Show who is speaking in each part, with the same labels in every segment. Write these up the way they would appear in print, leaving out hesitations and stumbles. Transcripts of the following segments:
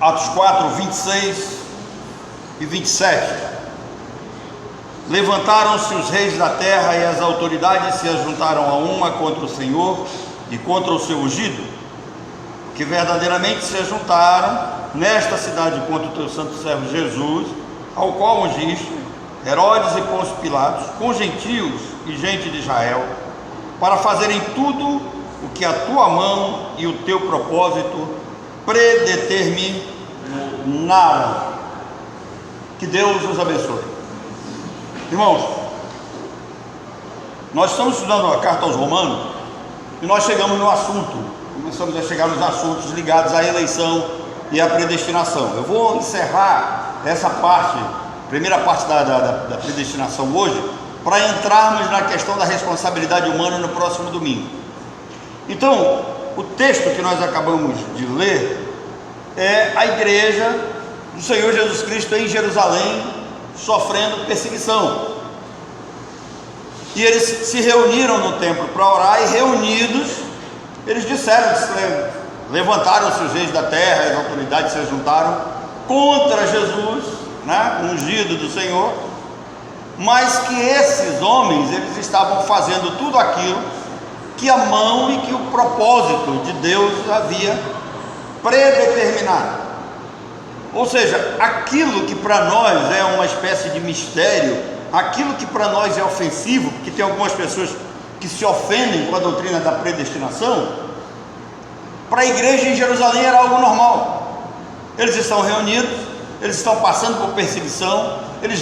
Speaker 1: Atos 4, 26 e 27. Levantaram-se os reis da terra e as autoridades se ajuntaram a uma contra o Senhor e contra o seu ungido, que verdadeiramente se ajuntaram nesta cidade contra o teu santo servo Jesus, ao qual ungiste, Herodes e Pôncio Pilatos, com gentios e gente de Israel, para fazerem tudo o que a tua mão e o teu propósito predeterminaram. Que Deus os abençoe. Irmãos, nós estamos estudando a carta aos Romanos e nós chegamos no assunto, começamos a chegar nos assuntos ligados à eleição e à predestinação. Eu vou encerrar essa parte, primeira parte da predestinação hoje, para entrarmos na questão da responsabilidade humana no próximo domingo. Então, o texto que nós acabamos de ler é a igreja do Senhor Jesus Cristo em Jerusalém sofrendo perseguição, e eles se reuniram no templo para orar, e reunidos, eles disseram, levantaram-se os reis da terra, as autoridades se juntaram contra Jesus, ungido do Senhor, mas que esses homens, eles estavam fazendo tudo aquilo que a mão e que o propósito de Deus havia predeterminado. Ou seja, aquilo que para nós é uma espécie de mistério, aquilo que para nós é ofensivo, porque tem algumas pessoas que se ofendem com a doutrina da predestinação, para a igreja em Jerusalém era algo normal. Eles estão reunidos, eles estão passando por perseguição, eles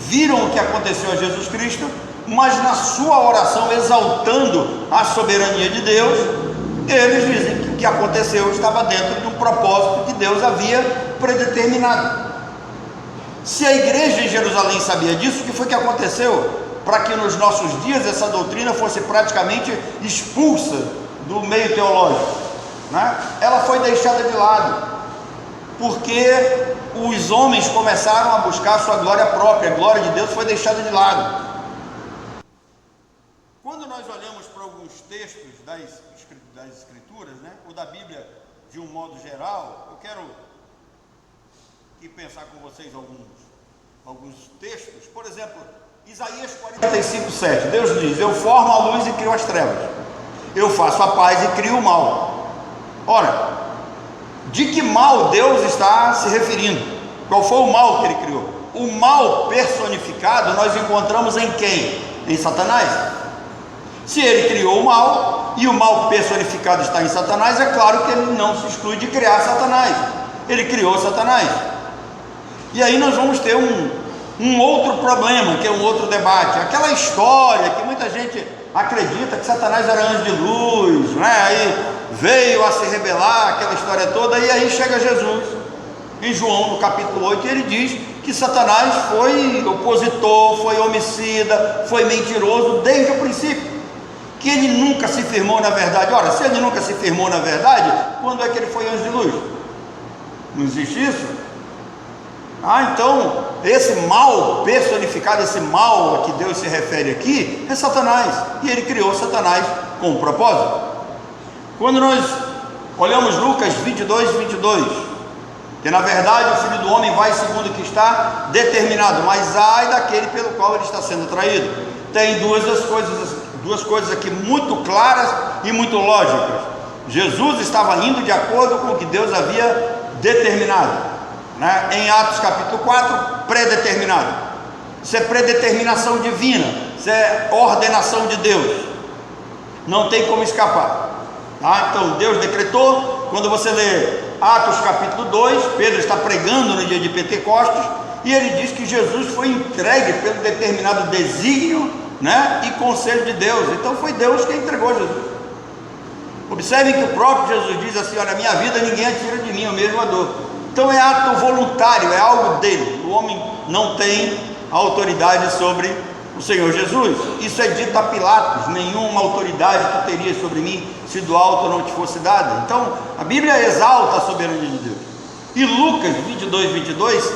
Speaker 1: viram o que aconteceu a Jesus Cristo, mas na sua oração exaltando a soberania de Deus, eles dizem que o que aconteceu estava dentro de um propósito que Deus havia predeterminado. Se a igreja em Jerusalém sabia disso, o que foi que aconteceu para que nos nossos dias essa doutrina fosse praticamente expulsa do meio teológico? Ela foi deixada de lado, porque os homens começaram a buscar a sua glória própria, a glória de Deus foi deixada de lado. Quando nós olhamos para alguns textos das Escrituras, ou da Bíblia de um modo geral, eu quero aqui pensar com vocês alguns textos. Por exemplo, Isaías 45, 7, Deus diz: eu formo a luz e crio as trevas, eu faço a paz e crio o mal. Ora, de que mal Deus está se referindo? Qual foi o mal que ele criou? O mal personificado nós encontramos em quem? Em Satanás. Se ele criou o mal e o mal personificado está em Satanás, é claro que ele não se exclui de criar Satanás. Ele criou Satanás. E aí nós vamos ter um outro problema, que é um outro debate. Aquela história que muita gente acredita que Satanás era anjo de luz, aí veio a se rebelar, aquela história toda, e aí chega Jesus em João no capítulo 8 e ele diz que Satanás foi opositor, foi homicida, foi mentiroso desde o princípio, que ele nunca se firmou na verdade. Ora, se ele nunca se firmou na verdade, quando é que ele foi anjo de luz? Não existe isso? Então esse mal personificado, esse mal a que Deus se refere aqui, é Satanás, e ele criou Satanás com um propósito. Quando nós olhamos Lucas 22, 22, que na verdade o Filho do Homem vai segundo o que está determinado, mas ai daquele pelo qual ele está sendo traído. Tem duas coisas aqui muito claras e muito lógicas. Jesus estava indo de acordo com o que Deus havia determinado, em Atos capítulo 4, predeterminado. Isso é predeterminação divina, isso é ordenação de Deus, não tem como escapar. Então Deus decretou. Quando você lê Atos capítulo 2, Pedro está pregando no dia de Pentecostes, e ele diz que Jesus foi entregue pelo determinado desígnio, e conselho de Deus. Então foi Deus quem entregou Jesus. Observem que o próprio Jesus diz assim: olha, minha vida ninguém a tira de mim, eu mesmo a dou. Então é ato voluntário, é algo dele. O homem não tem autoridade sobre o Senhor Jesus. Isso é dito a Pilatos: nenhuma autoridade tu terias sobre mim, se do alto não te fosse dada. Então a Bíblia exalta a soberania de Deus. E Lucas 22, 22,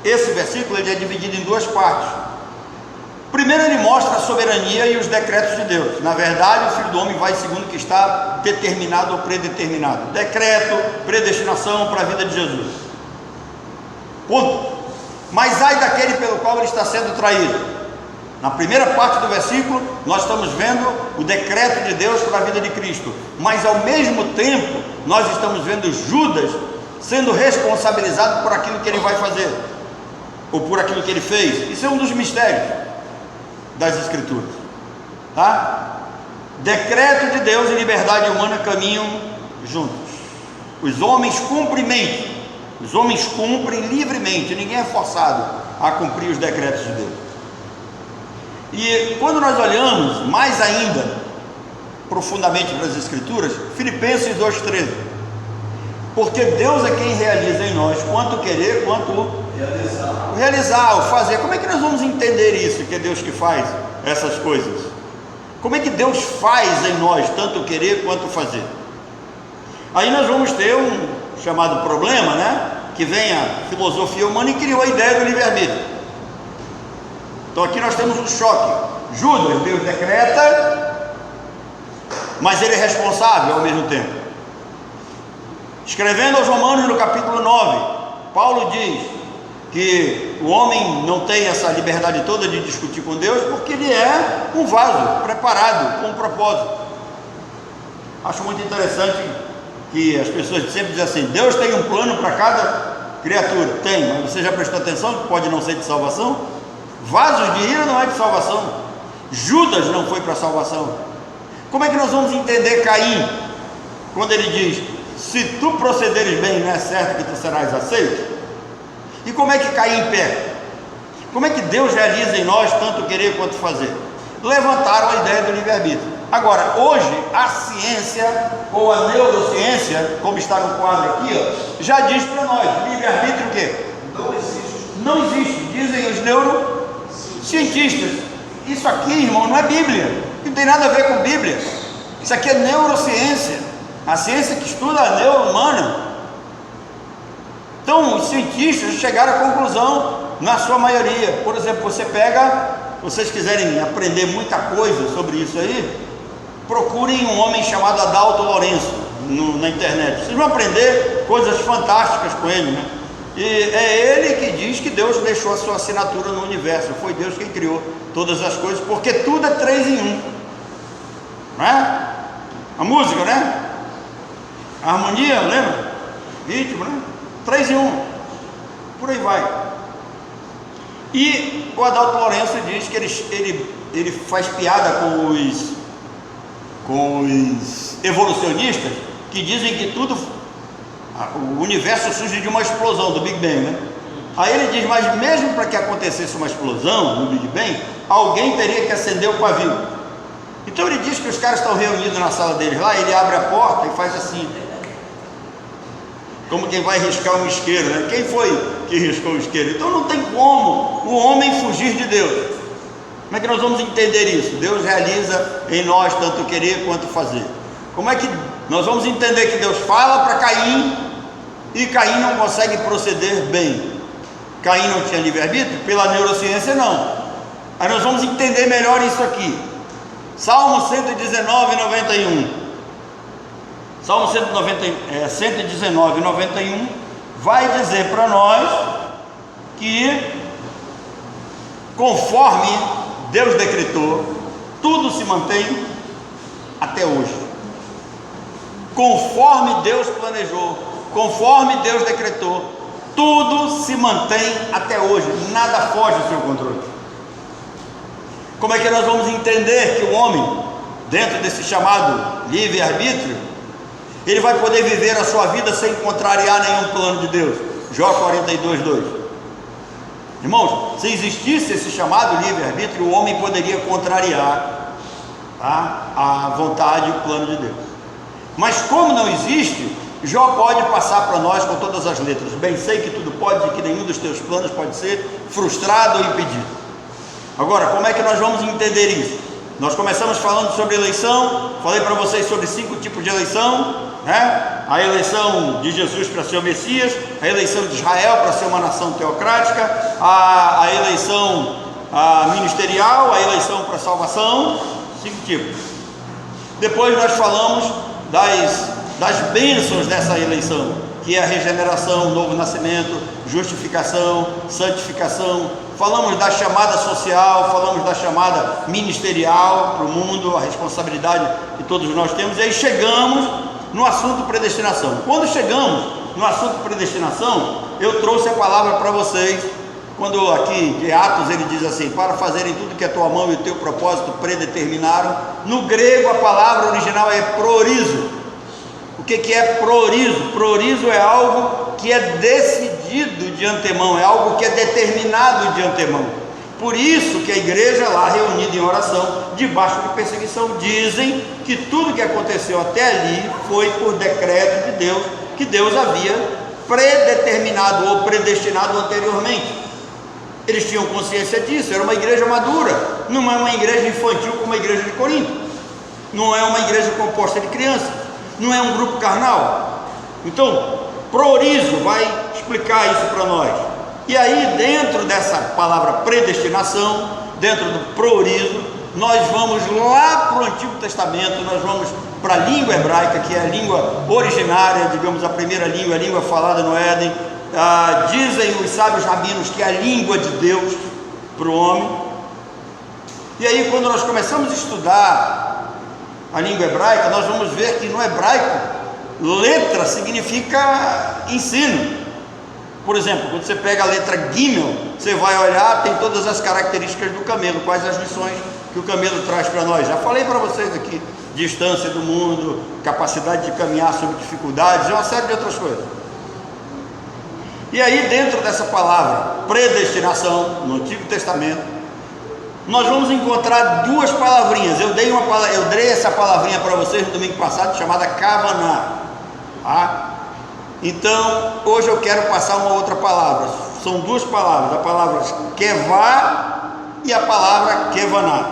Speaker 1: esse versículo ele é dividido em duas partes. Primeiro ele mostra a soberania e os decretos de Deus. Na verdade, o Filho do Homem vai segundo o que está determinado ou predeterminado. Decreto, predestinação para a vida de Jesus. Ponto. Mas ai daquele pelo qual ele está sendo traído. Na primeira parte do versículo, nós estamos vendo o decreto de Deus para a vida de Cristo, mas ao mesmo tempo, nós estamos vendo Judas sendo responsabilizado por aquilo que ele vai fazer, ou por aquilo que ele fez. Isso é um dos mistérios das Escrituras, tá? Decreto de Deus e liberdade humana caminham juntos. Os homens cumprem livremente, ninguém é forçado a cumprir os decretos de Deus. E quando nós olhamos mais ainda profundamente para as Escrituras, Filipenses 2,13, porque Deus é quem realiza em nós quanto querer, quanto realizar, o fazer. Como é que nós vamos entender isso, que é Deus que faz essas coisas? Como é que Deus faz em nós tanto querer quanto fazer? Aí nós vamos ter um chamado problema, né? Que vem a filosofia humana e criou a ideia do livre-arbítrio. Então aqui nós temos um choque. Judas, Deus decreta, mas ele é responsável ao mesmo tempo. Escrevendo aos Romanos no capítulo 9, Paulo diz que o homem não tem essa liberdade toda de discutir com Deus, porque ele é um vaso preparado com um propósito. Acho muito interessante que as pessoas sempre dizem assim: Deus tem um plano para cada criatura. Tem, mas você já prestou atenção que pode não ser de salvação? Vasos de ira não é de salvação. Judas não foi para a salvação. Como é que nós vamos entender Caim quando ele diz: se tu procederes bem, não é certo que tu serás aceito? E como é que Caim peca? Como é que Deus realiza em nós tanto querer quanto fazer? Levantaram a ideia do livre-arbítrio. Agora, hoje, a ciência, ou a neurociência, como está no quadro aqui, ó, já diz para nós: livre-arbítrio o quê? Não existe. Não existe, dizem os neurocientistas. Isso aqui, irmão, não é Bíblia, não tem nada a ver com Bíblia. Isso aqui é neurociência, a ciência que estuda a neuro humana. Então, os cientistas chegaram à conclusão, na sua maioria. Por exemplo, você pega, se vocês quiserem aprender muita coisa sobre isso aí, procurem um homem chamado Adalto Lourenço na internet. Vocês vão aprender coisas fantásticas com ele, né? E é ele que diz que Deus deixou a sua assinatura no universo. Foi Deus quem criou todas as coisas, porque tudo é 3 em 1, não é? A música, né? A harmonia, lembra? Ritmo, né? 3 em 1, por aí vai. E o Adalto Lourenço diz que ele faz piada com os evolucionistas, que dizem que o universo surge de uma explosão, do Big Bang, né? Aí ele diz: mas mesmo para que acontecesse uma explosão no Big Bang, alguém teria que acender o pavio. Então ele diz que os caras estão reunidos na sala deles lá, ele abre a porta e faz assim, como quem vai riscar um isqueiro, né? Quem foi que riscou o isqueiro? Então não tem como o homem fugir de Deus. Como é que nós vamos entender isso? Deus realiza em nós tanto querer quanto fazer. Como é que nós vamos entender que Deus fala para Caim e Caim não consegue proceder bem? Caim não tinha livre-arbítrio? Pela neurociência não. Aí nós vamos entender melhor isso aqui. Salmo 119, 91. Salmo 119, 91 vai dizer para nós que, conforme Deus decretou, tudo se mantém até hoje. Conforme Deus planejou, conforme Deus decretou, tudo se mantém até hoje, nada foge do seu controle. Como é que nós vamos entender que o homem, dentro desse chamado livre-arbítrio, ele vai poder viver a sua vida sem contrariar nenhum plano de Deus? Jó 42, 2. Irmãos, se existisse esse chamado livre-arbítrio, o homem poderia contrariar, tá, a vontade e o plano de Deus. Mas como não existe, Jó pode passar para nós com todas as letras: bem sei que tudo pode e que nenhum dos teus planos pode ser frustrado ou impedido. Agora, como é que nós vamos entender isso? Nós começamos falando sobre eleição, falei para vocês sobre 5 tipos de eleição, né? A eleição de Jesus para ser o Messias, a eleição de Israel para ser uma nação teocrática, a eleição ministerial, a eleição para salvação, 5 tipos. Depois nós falamos das bênçãos dessa eleição, que é a regeneração, o novo nascimento, justificação, santificação. Falamos da chamada social, falamos da chamada ministerial para o mundo, a responsabilidade que todos nós temos, e aí chegamos no assunto predestinação. Quando chegamos no assunto predestinação, eu trouxe a palavra para vocês, quando aqui de Atos ele diz assim: para fazerem tudo que a tua mão e o teu propósito predeterminaram. No grego a palavra original é proorizo. O que é proorizo? Proorizo é algo que é decidido de antemão, é algo que é determinado de antemão. Por isso que a igreja lá reunida em oração, debaixo de perseguição, dizem que tudo que aconteceu até ali foi por decreto de Deus, que Deus havia predeterminado ou predestinado anteriormente. Eles tinham consciência disso. Era uma igreja madura, não é uma igreja infantil como a igreja de Corinto, não é uma igreja composta de crianças, não é um grupo carnal. Então, proorizo vai explicar isso para nós. E aí, dentro dessa palavra predestinação, dentro do proorizo, nós vamos lá para o Antigo Testamento, nós vamos para a língua hebraica, que é a língua originária, digamos, a primeira língua, a língua falada no Éden. Dizem os sábios rabinos que é a língua de Deus para o homem. E aí, quando nós começamos a estudar a língua hebraica, nós vamos ver que no hebraico, letra significa ensino. Por exemplo, quando você pega a letra Gimel, você vai olhar, tem todas as características do camelo, quais as lições que o camelo traz para nós. Já falei para vocês aqui: distância do mundo, capacidade de caminhar sob dificuldades, e uma série de outras coisas. E aí, dentro dessa palavra predestinação, no Antigo Testamento, nós vamos encontrar duas palavrinhas. Eu dei essa palavrinha para vocês no domingo passado, chamada Kavaná. Então, hoje eu quero passar uma outra palavra. São duas palavras, a palavra Kevá e a palavra Kevaná.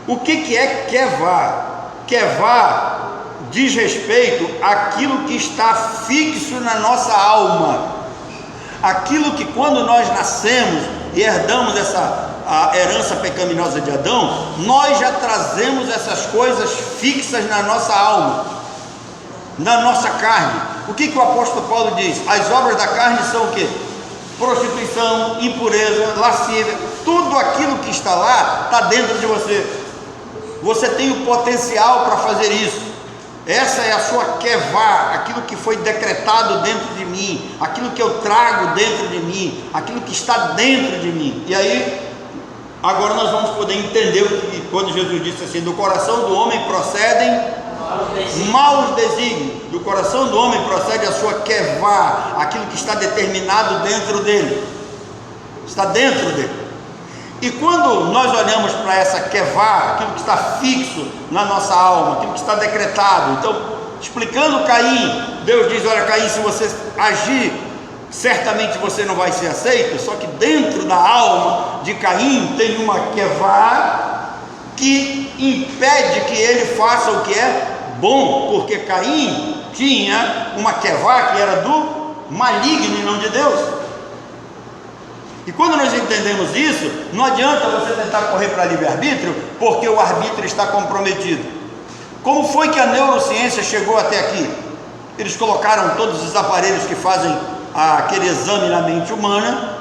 Speaker 1: O que é Kevá? Kevá diz respeito àquilo que está fixo na nossa alma, aquilo que quando nós nascemos e herdamos a herança pecaminosa de Adão, nós já trazemos essas coisas fixas na nossa alma, na nossa carne. O que o apóstolo Paulo diz? As obras da carne são o quê? Prostituição, impureza, lascívia. Tudo aquilo que está lá está dentro de você. Você tem o potencial para fazer isso. Essa é a sua kevá, aquilo que foi decretado dentro de mim, aquilo que eu trago dentro de mim, aquilo que está dentro de mim. E aí, agora nós vamos poder entender o que, quando Jesus disse assim: do coração do homem procedem maus desígnios. Do coração do homem procede a sua kevá, aquilo que está determinado dentro dele, está dentro dele. E quando nós olhamos para essa kevá, aquilo que está fixo na nossa alma, aquilo que está decretado, então, explicando Caim, Deus diz: olha, Caim, se você agir, certamente você não vai ser aceito. Só que dentro da alma de Caim tem uma kevá que impede que ele faça o que é bom, porque Caim tinha uma kevá que era do maligno e não de Deus. E quando nós entendemos isso, não adianta você tentar correr para livre-arbítrio, porque o arbítrio está comprometido. Como foi que a neurociência chegou até aqui? Eles colocaram todos os aparelhos que fazem aquele exame na mente humana,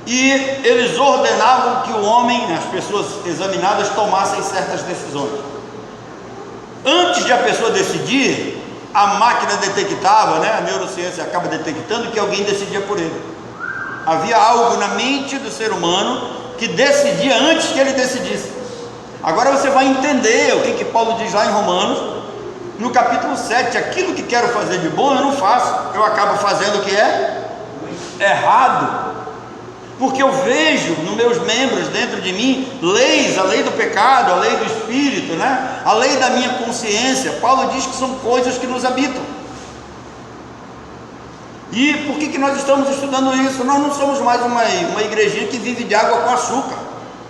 Speaker 1: e eles ordenavam que o homem, as pessoas examinadas, tomassem certas decisões. Antes de a pessoa decidir, a máquina detectava, a neurociência acaba detectando que alguém decidia por ele. Havia algo na mente do ser humano que decidia antes que ele decidisse. Agora você vai entender o que Paulo diz lá em Romanos, no capítulo 7, aquilo que quero fazer de bom eu não faço, eu acabo fazendo o que é errado, porque eu vejo nos meus membros, dentro de mim, leis, a lei do pecado, a lei do espírito, a lei da minha consciência. Paulo diz que são coisas que nos habitam. E por que nós estamos estudando isso? Nós não somos mais uma igrejinha que vive de água com açúcar.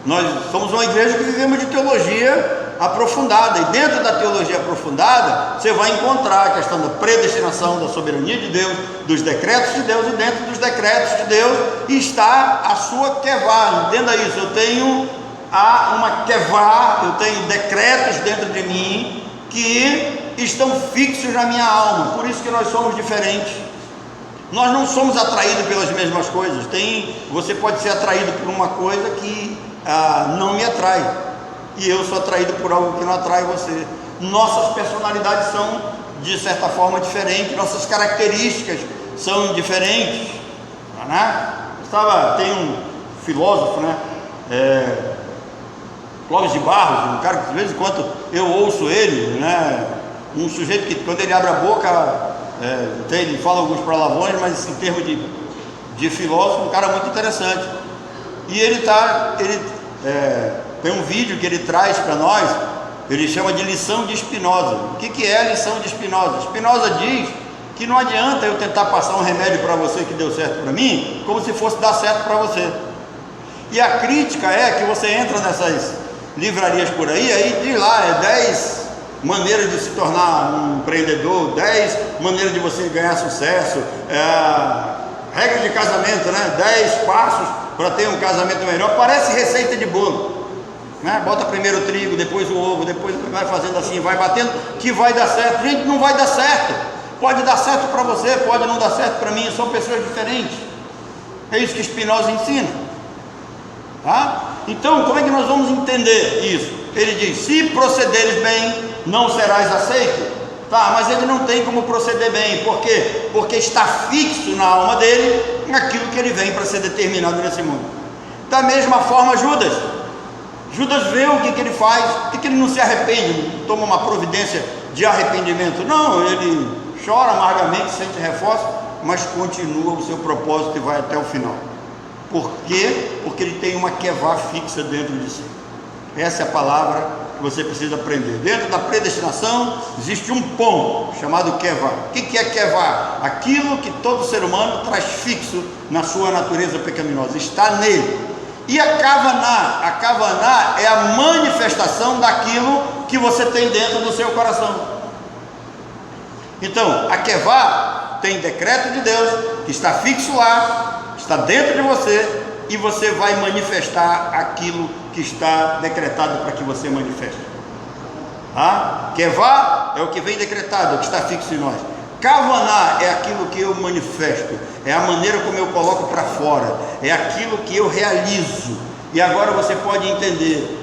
Speaker 1: Nós somos uma igreja que vivemos de teologia aprofundada, e dentro da teologia aprofundada você vai encontrar a questão da predestinação, da soberania de Deus, dos decretos de Deus, e dentro dos decretos de Deus está a sua kevá. Entenda isso: eu tenho uma kevá, eu tenho decretos dentro de mim que estão fixos na minha alma. Por isso que nós somos diferentes. Nós não somos atraídos pelas mesmas coisas. Você pode ser atraído por uma coisa que não me atrai, e eu sou atraído por algo que não atrai você. Nossas personalidades são, de certa forma, diferentes, nossas características são diferentes, né? Tem um filósofo, né? Clóvis de Barros, um cara que de vez em quando eu ouço ele, né? Um sujeito que, quando ele abre a boca, ele fala alguns palavrões, mas em termos de filósofo, um cara muito interessante. E ele tem um vídeo que ele traz para nós, ele chama de lição de Spinoza. O que é a lição de Spinoza? Spinoza diz que não adianta eu tentar passar um remédio para você que deu certo para mim, como se fosse dar certo para você. E a crítica é que você entra nessas livrarias por aí diz lá, 10 maneiras de se tornar um empreendedor, 10 maneiras de você ganhar sucesso, regra de casamento, né? 10 passos para ter um casamento melhor. Parece receita de bolo, né? Bota primeiro o trigo, depois o ovo, depois vai fazendo assim, vai batendo, que vai dar certo. Gente, não vai dar certo. Pode dar certo para você, pode não dar certo para mim, são pessoas diferentes. É isso que Spinoza ensina, tá? Então, como é que nós vamos entender isso? Ele diz: se procederes bem, não serás aceito. Tá, mas ele não tem como proceder bem. Por quê? Porque está fixo na alma dele aquilo que ele vem para ser determinado nesse mundo. Da mesma forma, Judas vê o que ele faz, por que ele não se arrepende, toma uma providência de arrependimento? Não, ele chora amargamente, sente reforço, mas continua o seu propósito e vai até o final. Por quê? Porque ele tem uma kevá fixa dentro de si. Essa é a palavra que você precisa aprender. Dentro da predestinação existe um ponto chamado kevá. O que é kevá? Aquilo que todo ser humano traz fixo na sua natureza pecaminosa, está nele. E a kavaná é a manifestação daquilo que você tem dentro do seu coração. Então, a kevá tem decreto de Deus que está fixo lá, está dentro de você, e você vai manifestar aquilo que está decretado para que você manifeste. Kevá é o que vem decretado, o que está fixo em nós. Kavaná é aquilo que eu manifesto, é a maneira como eu coloco para fora, é aquilo que eu realizo. E agora você pode entender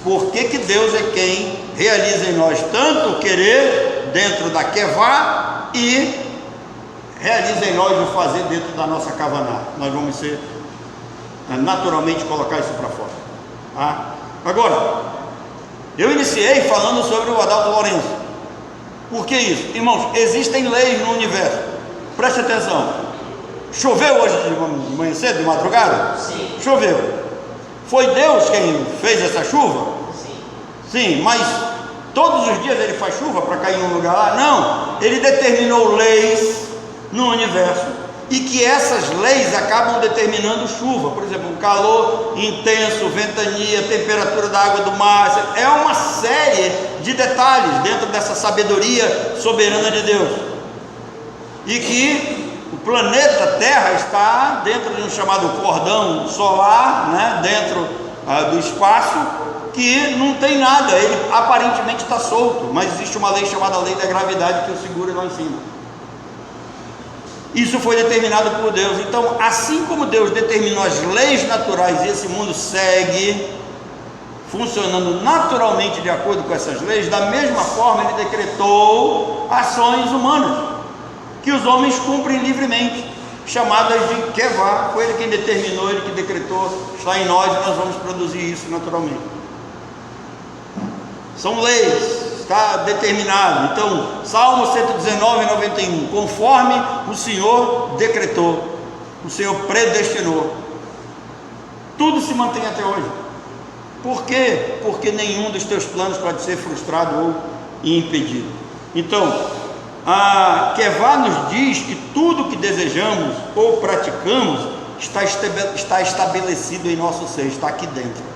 Speaker 1: por que Deus é quem realiza em nós tanto o querer dentro da kevá e realiza em nós o fazer dentro da nossa kavaná. Nós vamos ser naturalmente colocar isso para fora. Agora, eu iniciei falando sobre o Adalto Lourenço. Por que isso? Irmãos, existem leis no universo. Preste atenção. Choveu hoje de manhã cedo, de madrugada?
Speaker 2: Sim.
Speaker 1: Choveu. Foi Deus quem fez essa chuva?
Speaker 2: Sim.
Speaker 1: Sim, mas todos os dias ele faz chuva para cair em um lugar lá? Não. Ele determinou leis no universo e que essas leis acabam determinando chuva. Por exemplo, um calor intenso, ventania, temperatura da água do mar. É uma série de detalhes dentro dessa sabedoria soberana de Deus. E que o planeta Terra está dentro de um chamado cordão solar, né, dentro do espaço, que não tem nada, ele aparentemente está solto, mas existe uma lei chamada lei da gravidade que o segura lá em cima. Isso foi determinado por Deus. Então, assim como Deus determinou as leis naturais e esse mundo segue funcionando naturalmente de acordo com essas leis, da mesma forma ele decretou ações humanas que os homens cumprem livremente, chamadas de kevá. Foi ele quem determinou, ele que decretou, está em nós e nós vamos produzir isso naturalmente. São leis, está determinado. Então, Salmo 119, 91, conforme o Senhor decretou, o Senhor predestinou, tudo se mantém até hoje. Por quê? Porque nenhum dos teus planos pode ser frustrado ou impedido. Então, a kevá nos diz que tudo que desejamos ou praticamos está estabelecido em nosso ser, está aqui dentro.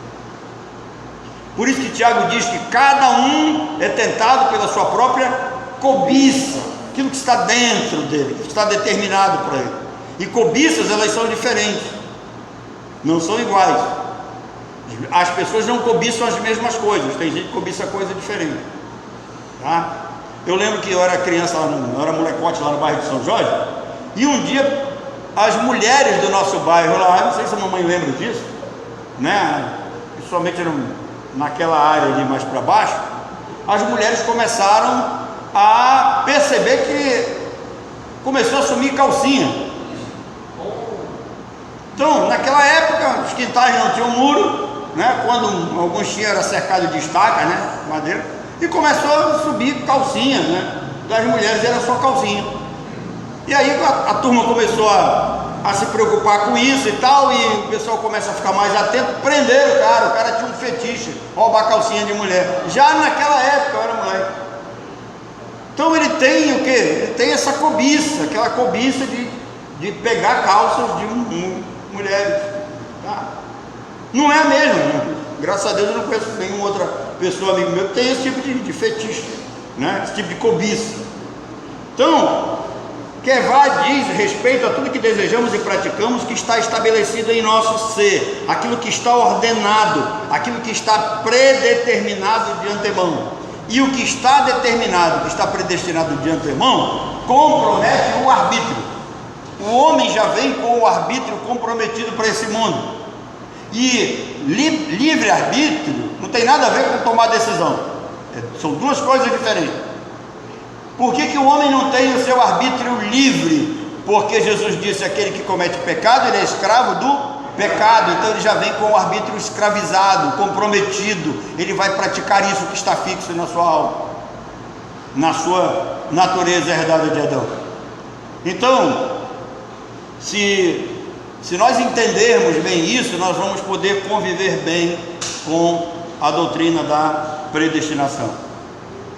Speaker 1: Por isso que Tiago diz que cada um é tentado pela sua própria cobiça, aquilo que está dentro dele, que está determinado para ele. E cobiças, elas são diferentes, não são iguais. As pessoas não cobiçam as mesmas coisas, tem gente que cobiça coisa diferente, tá? Eu lembro que eu era criança, eu era molecote lá no bairro de São Jorge, E um dia as mulheres do nosso bairro lá, não sei se a mamãe lembra disso, né? Principalmente naquela área ali mais para baixo, as mulheres começaram a perceber que começou a sumir calcinha. Então, naquela época, os quintais não tinham muro, né? Quando alguns tinham, era cercado de estaca, né? Madeira, e começou a subir calcinha, né? Das mulheres era só calcinha. E aí a turma começou a se preocupar com isso e tal, e o pessoal começa a ficar mais atento. Prenderam o cara tinha um fetiche, roubar calcinha de mulher. Já naquela época eu era moleque. Então ele tem o quê? Ele tem essa cobiça, aquela cobiça de pegar calças de mulheres. Tá? Não é a mesma, né? Graças a Deus eu não conheço nenhuma outra pessoa, amigo meu, que tem esse tipo de fetiche, né? Esse tipo de cobiça. Então, Kevá diz respeito a tudo que desejamos e praticamos, que está estabelecido em nosso ser, aquilo que está ordenado, aquilo que está predeterminado de antemão. E o que está determinado, que está predestinado de antemão, compromete o arbítrio. O homem já vem com o arbítrio comprometido para esse mundo. E livre-arbítrio não tem nada a ver com tomar decisão. São duas coisas diferentes. Por que o homem não tem o seu arbítrio livre? Porque Jesus disse: aquele que comete pecado, ele é escravo do pecado. Então ele já vem com o arbítrio escravizado, comprometido. Ele vai praticar isso que está fixo na sua alma, na sua natureza herdada de Adão. Então, se nós entendermos bem isso, nós vamos poder conviver bem com a doutrina da predestinação.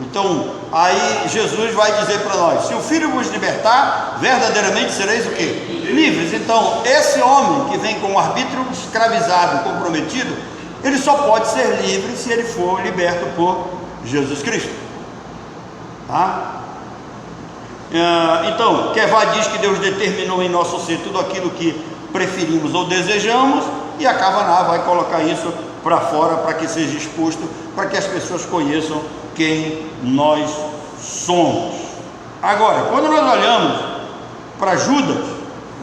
Speaker 1: Então, aí Jesus vai dizer para nós: se o Filho vos libertar, verdadeiramente sereis o quê? Livres. Então, esse homem que vem com o arbítrio escravizado, comprometido, ele só pode ser livre se ele for liberto por Jesus Cristo. Tá? Então, Kevá diz que Deus determinou em nosso ser tudo aquilo que preferimos ou desejamos, e a Kavaná vai colocar isso para fora, para que seja exposto, para que as pessoas conheçam quem nós somos. Agora, quando nós olhamos para Judas,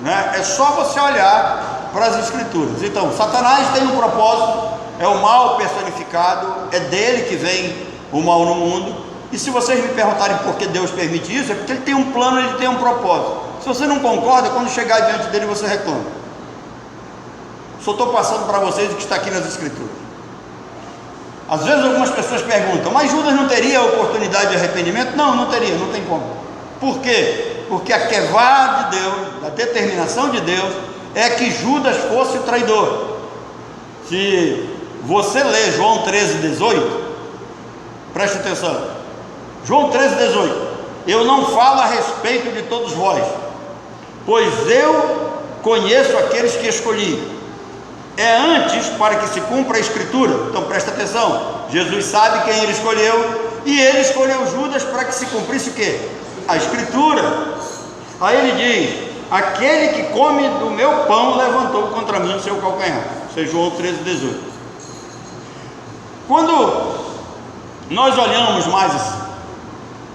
Speaker 1: né, é só você olhar para as Escrituras. Então, Satanás tem um propósito, é o mal personificado, é dele que vem o mal no mundo. E se vocês me perguntarem por que Deus permite isso, é porque ele tem um plano, ele tem um propósito. Se você não concorda, quando chegar diante dele você reclama. Só estou passando para vocês o que está aqui nas Escrituras. Às vezes algumas pessoas perguntam: mas Judas não teria oportunidade de arrependimento? Não, não teria, não tem como. Por quê? Porque a Kevá de Deus, a determinação de Deus, é que Judas fosse o traidor. Se você ler João 13:18, preste atenção. João 13:18: eu não falo a respeito de todos vós, pois eu conheço aqueles que escolhi. É antes para que se cumpra a Escritura. Então presta atenção, Jesus sabe quem ele escolheu, e ele escolheu Judas para que se cumprisse o quê? A Escritura. Aí ele diz: aquele que come do meu pão levantou contra mim o seu calcanhar. Isso é João 13:18. Quando nós olhamos mais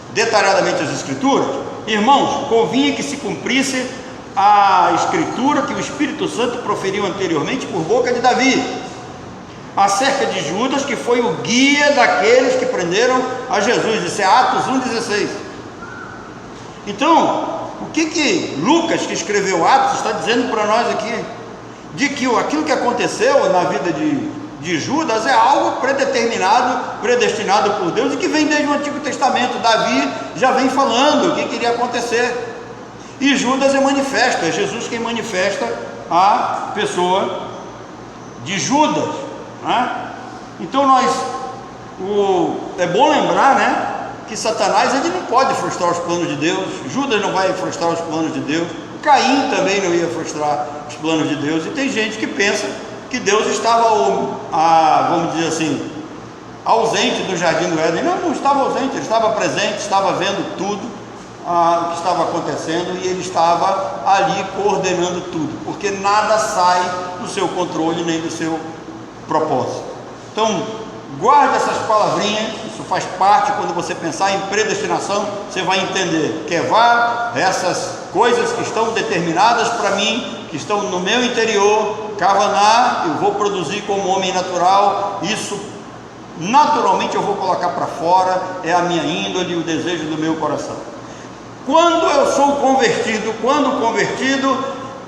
Speaker 1: detalhadamente as Escrituras, irmãos, convinha que se cumprisse a Escritura que o Espírito Santo proferiu anteriormente por boca de Davi, acerca de Judas, que foi o guia daqueles que prenderam a Jesus. Isso é Atos 1:16. Então, o que Lucas, que escreveu Atos, está dizendo para nós aqui? De que aquilo que aconteceu na vida de Judas é algo predeterminado, predestinado por Deus, e que vem desde o Antigo Testamento. Davi já vem falando o que iria acontecer. E Judas é manifesto, é Jesus quem manifesta a pessoa de Judas, né? Então é bom lembrar, né, que Satanás ele não pode frustrar os planos de Deus. Judas não vai frustrar os planos de Deus, Caim também não ia frustrar os planos de Deus. E tem gente que pensa que Deus estava, vamos dizer assim, ausente do jardim do Éden. Não estava ausente, ele estava presente, estava vendo tudo o que estava acontecendo, e ele estava ali coordenando tudo, porque nada sai do seu controle nem do seu propósito. Então guarde essas palavrinhas, isso faz parte. Quando você pensar em predestinação, você vai entender que essas coisas que estão determinadas para mim, que estão no meu interior. Kavaná, eu vou produzir como homem natural, isso naturalmente eu vou colocar para fora, é a minha índole, o desejo do meu coração. Quando eu sou convertido,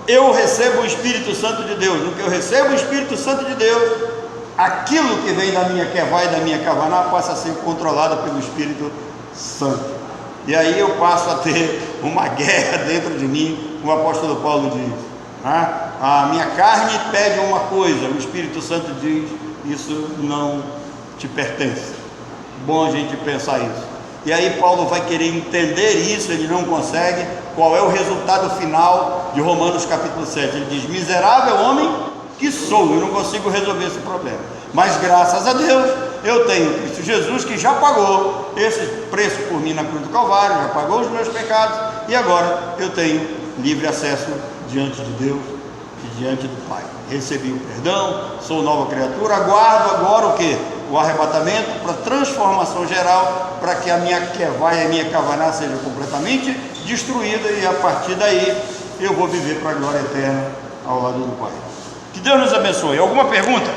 Speaker 1: eu recebo o Espírito Santo de Deus. No que eu recebo o Espírito Santo de Deus, aquilo que vem da minha Kevá e da minha Kavaná passa a ser controlado pelo Espírito Santo. E aí eu passo a ter uma guerra dentro de mim, como o apóstolo Paulo diz. A minha carne pede uma coisa, o Espírito Santo diz: isso não te pertence. Bom a gente pensar isso. E aí Paulo vai querer entender isso, ele não consegue. Qual é o resultado final de Romanos capítulo 7? Ele diz: miserável homem que sou, eu não consigo resolver esse problema, mas graças a Deus eu tenho Cristo Jesus, que já pagou esse preço por mim na cruz do Calvário, já pagou os meus pecados, e agora eu tenho livre acesso diante de Deus e diante do Pai. Recebi o perdão, sou nova criatura, aguardo agora o que? O arrebatamento, para transformação geral, para que a minha Kevá e a minha Kavaná seja completamente destruída, e a partir daí eu vou viver para a glória eterna ao lado do Pai. Que Deus nos abençoe. Alguma pergunta?